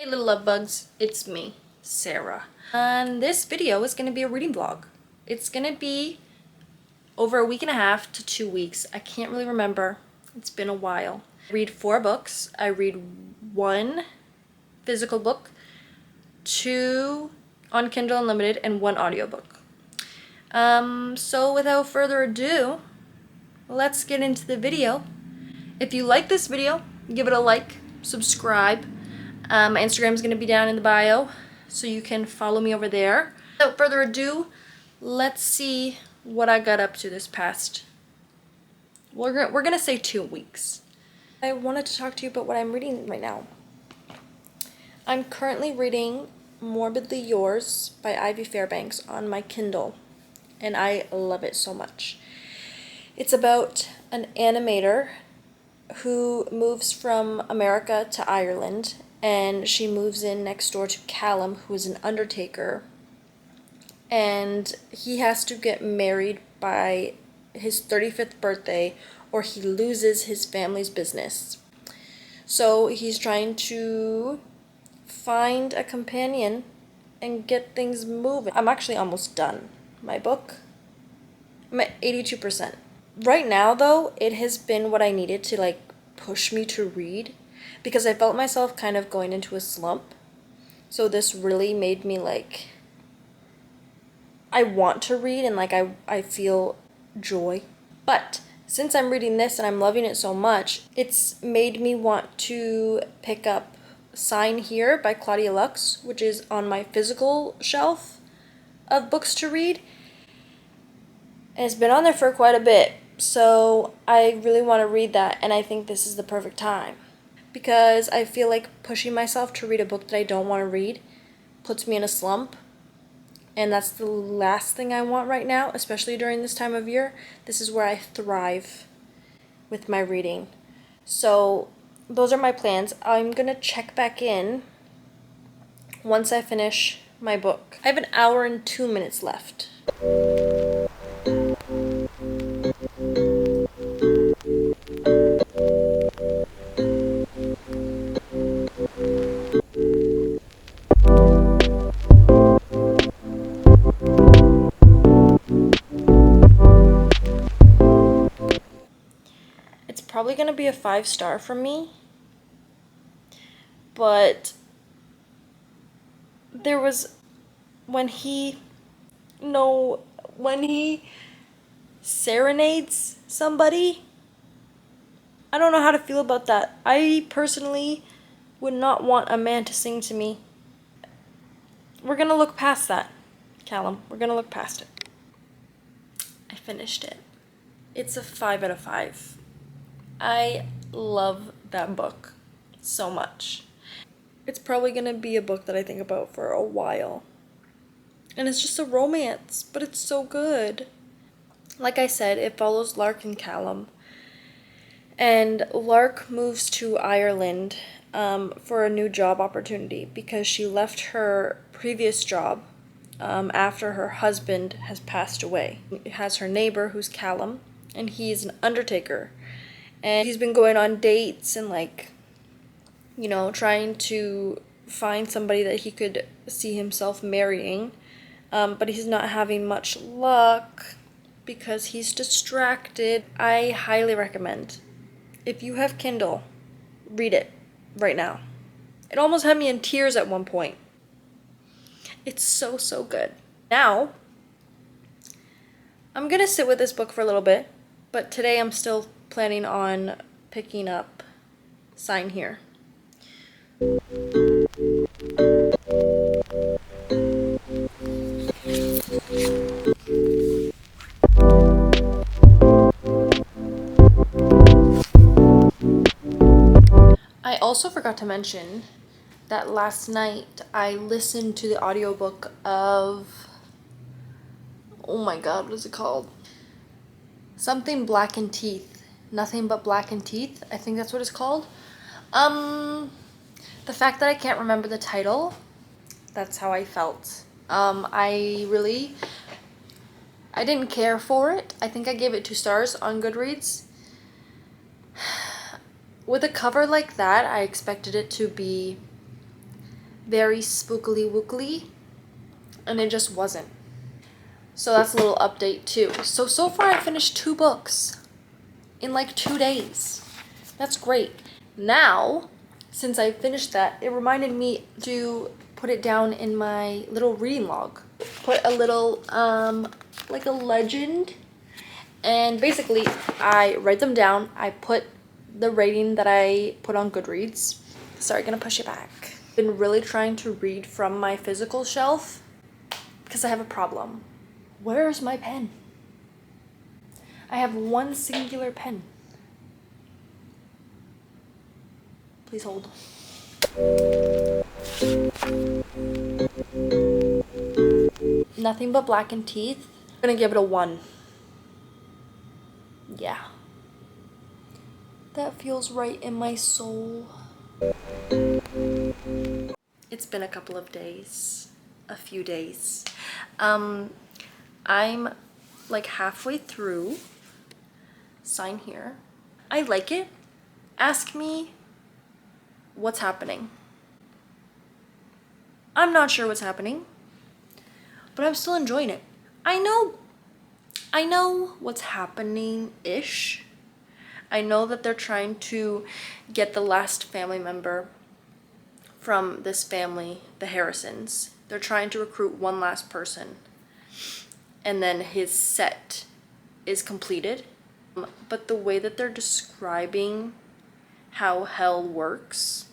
Hey little love bugs, it's me, Sarah. And this video is going to be a reading vlog. It's going to be over a week and a half to 2 weeks. I can't really remember. It's been a while. I read 4 books. I read 1 physical book, 2 on Kindle Unlimited, and 1 audiobook. So without further ado, let's get into the video. If you like this video, give it a like, subscribe. My Instagram is going to be down in the bio, so you can follow me over there. Without further ado, let's see what I got up to this past, we're going to say 2 weeks. I wanted to talk to you about what I'm reading right now. I'm currently reading Morbidly Yours by Ivy Fairbanks on my Kindle, and I love it so much. It's about an animator who moves from America to Ireland, and she moves in next door to Callum, who is an undertaker, and he has to get married by his 35th birthday or he loses his family's business. So he's trying to find a companion and get things moving. I'm actually almost done my book. I'm at 82%. Right now, though, it has been what I needed to push me to read, because I felt myself kind of going into a slump. So this really made me I want to read, and I feel joy. But since I'm reading this and I'm loving it so much, it's made me want to pick up Sign Here by Claudia Lux, which is on my physical shelf of books to read. And it's been on there for quite a bit. So I really want to read that, and I think this is the perfect time. Because I feel like pushing myself to read a book that I don't want to read puts me in a slump. And that's the last thing I want right now, especially during this time of year. This is where I thrive with my reading. So those are my plans. I'm going to check back in once I finish my book. I have an hour and 2 minutes left. It's probably going to be a 5-star from me, but there was when he serenades somebody. I don't know how to feel about that. I personally would not want a man to sing to me. We're gonna look past that, Callum. We're gonna look past it. I finished it. It's a 5 out of 5. I love that book so much. It's probably gonna be a book that I think about for a while. And it's just a romance, but it's so good. Like I said, it follows Lark and Callum. And Lark moves to Ireland for a new job opportunity because she left her previous job after her husband has passed away. It has her neighbor, who's Callum, and he's an undertaker. And he's been going on dates and trying to find somebody that he could see himself marrying. But he's not having much luck because he's distracted. I highly recommend. If you have Kindle, read it right now. It almost had me in tears at one point. It's so, so good. Now, I'm gonna sit with this book for a little bit, but today I'm still planning on picking up Sign Here. I also forgot to mention that last night I listened to the audiobook of, oh my god, what is it called? Something Black and Teeth. Nothing But Black and Teeth. I think that's what it's called. The fact that I can't remember the title, that's how I felt. I didn't care for it. I think I gave it 2 stars on Goodreads. With a cover like that, I expected it to be very spookily wookly, and it just wasn't. So that's a little update too. So far I finished 2 books in like 2 days. That's great. Now, since I finished that, it reminded me to put it down in my little reading log. Put a little, like a legend. And basically, I write them down. I put the rating that I put on Goodreads. Sorry, gonna push it back. Been really trying to read from my physical shelf because I have a problem. Where's my pen? I have one singular pen. Please hold. Nothing But Blackened Teeth. I'm gonna give it a 1. Yeah. That feels right in my soul. It's been a couple of days. A few days. I'm like halfway through. Sign here. I like it. Ask me what's happening. I'm not sure what's happening, but I'm still enjoying it. I know what's happening-ish. I know that they're trying to get the last family member from this family, the Harrisons. They're trying to recruit one last person, and then his set is completed. But the way that they're describing how hell works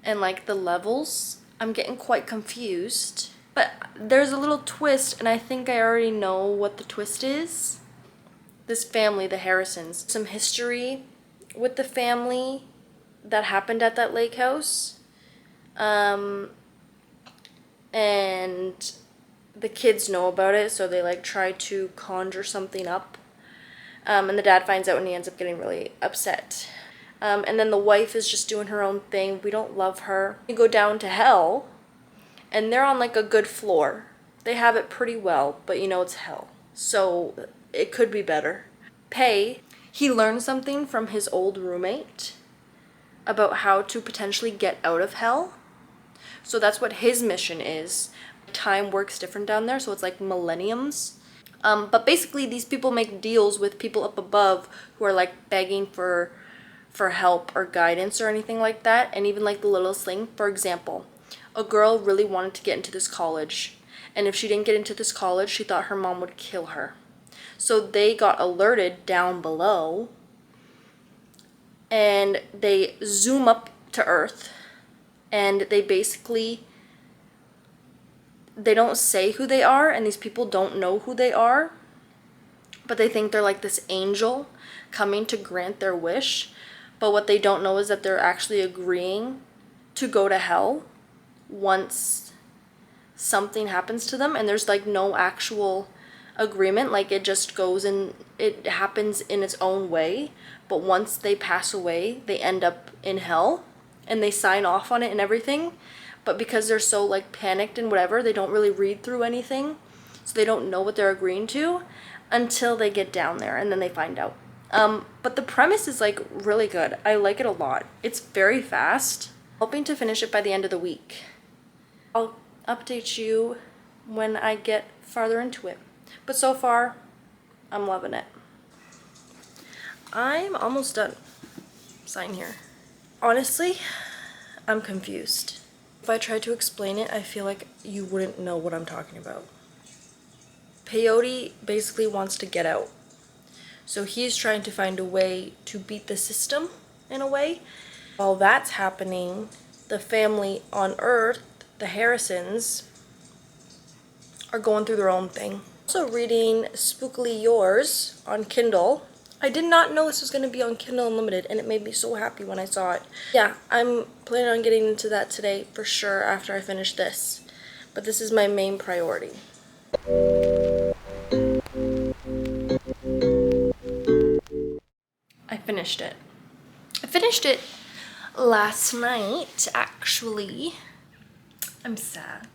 and like the levels, I'm getting quite confused. But there's a little twist, and I think I already know what the twist is. This family, the Harrisons, some history with the family that happened at that lake house. And the kids know about it, so they like try to conjure something up. And the dad finds out, and he ends up getting really upset. And then the wife is just doing her own thing. We don't love her. You go down to hell, and they're on like a good floor. They have it pretty well, but you know it's hell. So it could be better. Pei, he learned something from his old roommate about how to potentially get out of hell. So that's what his mission is. Time works different down there, so it's like millenniums. But basically these people make deals with people up above who are like begging for help or guidance or anything like that. And even like the littlest thing, for example, a girl really wanted to get into this college, and if she didn't get into this college, she thought her mom would kill her. So they got alerted down below, and they zoom up to Earth, and they don't say who they are, and these people don't know who they are, but they think they're like this angel coming to grant their wish. But what they don't know is that they're actually agreeing to go to hell once something happens to them, and there's like no actual agreement. Like it just goes and it happens in its own way, but once they pass away, they end up in hell, and they sign off on it and everything. But because they're so like panicked and whatever, they don't really read through anything, so they don't know what they're agreeing to until they get down there, and then they find out. But the premise is like really good. I like it a lot. It's very fast. Hoping to finish it by the end of the week. I'll update you when I get farther into it. But so far, I'm loving it. I'm almost done. Sign here. Honestly, I'm confused. If I tried to explain it, I feel like you wouldn't know what I'm talking about. Peyote basically wants to get out. So he's trying to find a way to beat the system, in a way. While that's happening, the family on Earth, the Harrisons, are going through their own thing. Also reading Spookily Yours on Kindle. I did not know this was going to be on Kindle Unlimited, and it made me so happy when I saw it. Yeah, I'm planning on getting into that today for sure after I finish this. But this is my main priority. I finished it. I finished it last night, actually. I'm sad.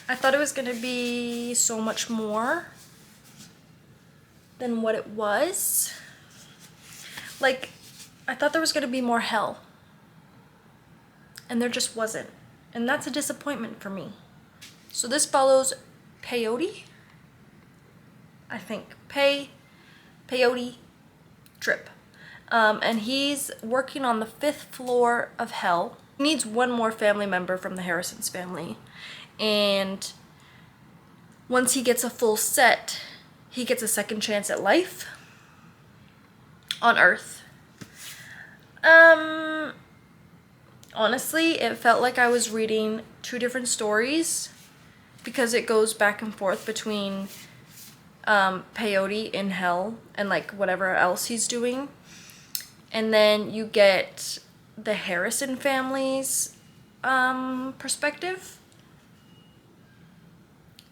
I thought it was going to be so much more than what it was. Like, I thought there was going to be more hell. And there just wasn't. and that's a disappointment for me. So this follows Peyote, I think. Peyote Drip. And he's working on the 5th floor of hell. He needs one more family member from the Harrison's family. And once he gets a full set, he gets a second chance at life on Earth. Honestly, it felt like I was reading 2 different stories because it goes back and forth between Peyote in hell and like whatever else he's doing. And then you get the Harrison family's perspective.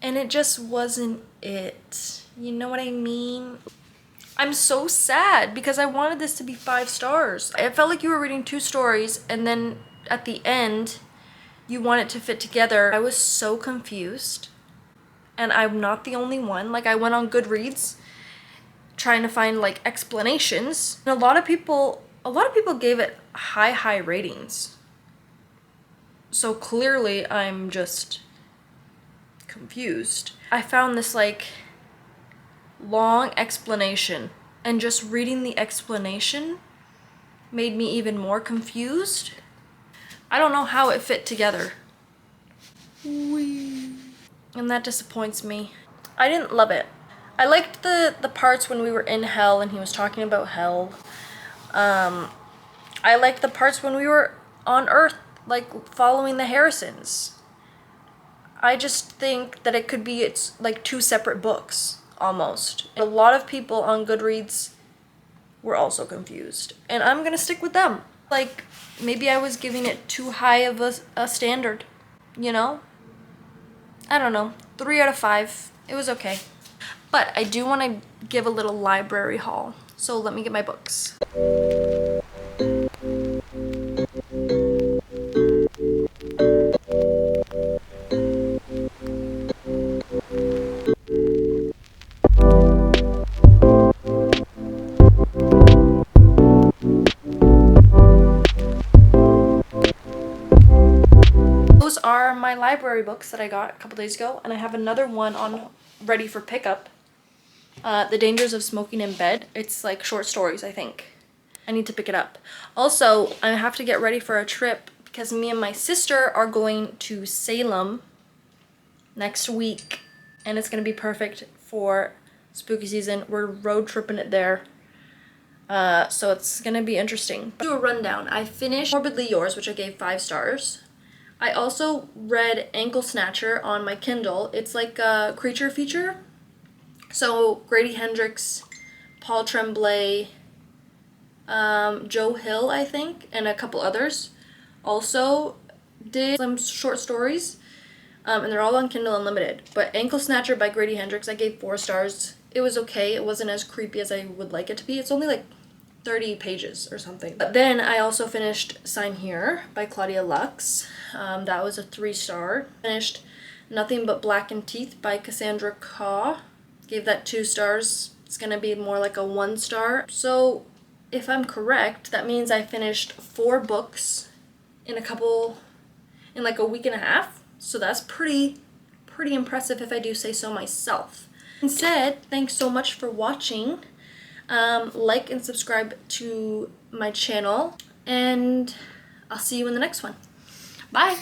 And it just wasn't it. You know what I mean? I'm so sad because I wanted this to be 5 stars. It felt like you were reading 2 stories and then at the end you want it to fit together. I was so confused. And I'm not the only one. Like, I went on Goodreads trying to find like explanations. And a lot of people gave it high ratings. So clearly I'm just confused. I found this like long explanation, and just reading the explanation made me even more confused. I don't know how it fit together. And that disappoints me. I didn't love it. I liked the parts when we were in hell and he was talking about hell. I liked the parts when we were on Earth, like following the Harrisons. I just think that it could be, it's like 2 separate books, almost. A lot of people on Goodreads were also confused. And I'm gonna stick with them. Like, maybe I was giving it too high of a standard, you know? I don't know, 3 out of 5. It was okay. But I do want to give a little library haul. So let me get my books. Those are my library books that I got a couple days ago, and I have another one on ready for pickup. The Dangers of Smoking in Bed. It's like short stories, I think. I need to pick it up. Also, I have to get ready for a trip because me and my sister are going to Salem next week, and it's gonna be perfect for spooky season. We're road tripping it there. So it's gonna be interesting. Do a rundown. I finished Morbidly Yours, which I gave 5 stars. I also read Ankle Snatcher on my Kindle. It's like a creature feature. So Grady Hendrix, Paul Tremblay, Joe Hill, I think, and a couple others also did some short stories. And they're all on Kindle Unlimited. But Ankle Snatcher by Grady Hendrix, I gave 4 stars. It was okay. It wasn't as creepy as I would like it to be. It's only like 30 pages or something. But then I also finished Sign Here by Claudia Lux. That was a 3-star. Finished Nothing But Blackened Teeth by Cassandra Khaw. Gave that 2 stars. It's gonna be more like a 1-star. So if I'm correct, that means I finished 4 books in like a week and a half. So that's pretty impressive if I do say so myself. Instead, thanks so much for watching. Like and subscribe to my channel, and I'll see you in the next one. Bye!